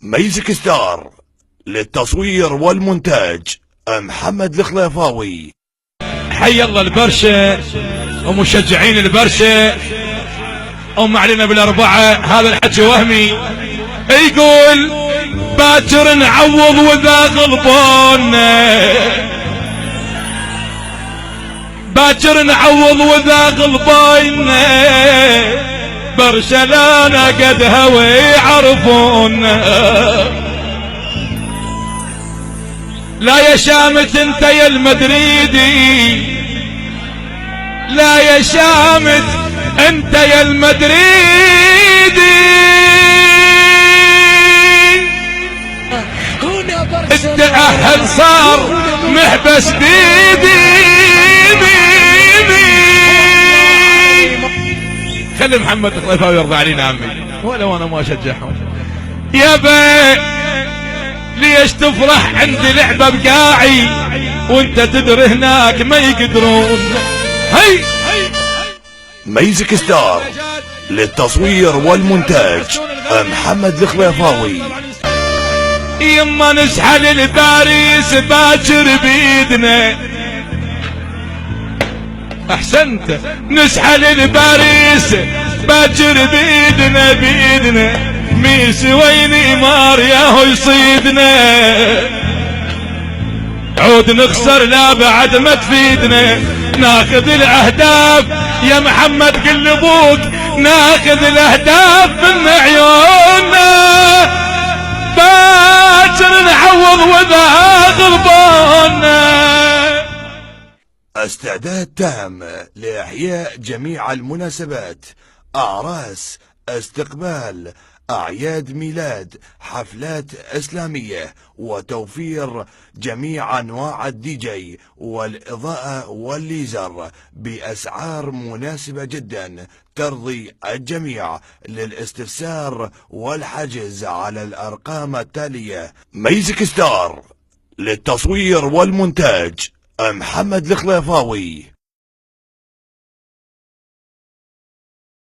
ميزك ستار للتصوير والمونتاج محمد الخليفاوي. حي الله البرشة ومشجعين البرشة ومعلنا بالأربعة. هذا الحكي وهمي يقول باكر نعوض وذا غلبان، باكر نعوض وذا غلبان، برشلونة قد هوي يعرفون. لا يا شامت انت يا المدريدي، لا يا شامت انت يا المدريدي، التأهل صار محبس بيدي. خلي محمد الخليفاوي يرضى علينا عمي ولو انا ما اشجعهم. يابا ليش تفرح عندي لعبة بقاعي وانت تدري هناك ما يقدرون. هي ميزك ستار للتصوير والمونتاج محمد الخليفاوي. يما نسحل الباريس باكر بيدنا، احسنت، نسحل الباريس باكر بيدنا بيدنا، ميسي وينيمار ياهو يصيدنا، عود نخسر لا بعد ما تفيدنا، ناخذ الاهداف يا محمد قل ابوك، ناخذ الاهداف من عيوننا، باكر نعوض وذا غلباننا. استعداد تام لإحياء جميع المناسبات، أعراس، استقبال، أعياد ميلاد، حفلات إسلامية، وتوفير جميع أنواع الدي جي والإضاءة والليزر بأسعار مناسبة جدا ترضي الجميع. للاستفسار والحجز على الأرقام التالية. ميزك ستار للتصوير والمونتاج محمد الخليفاوي.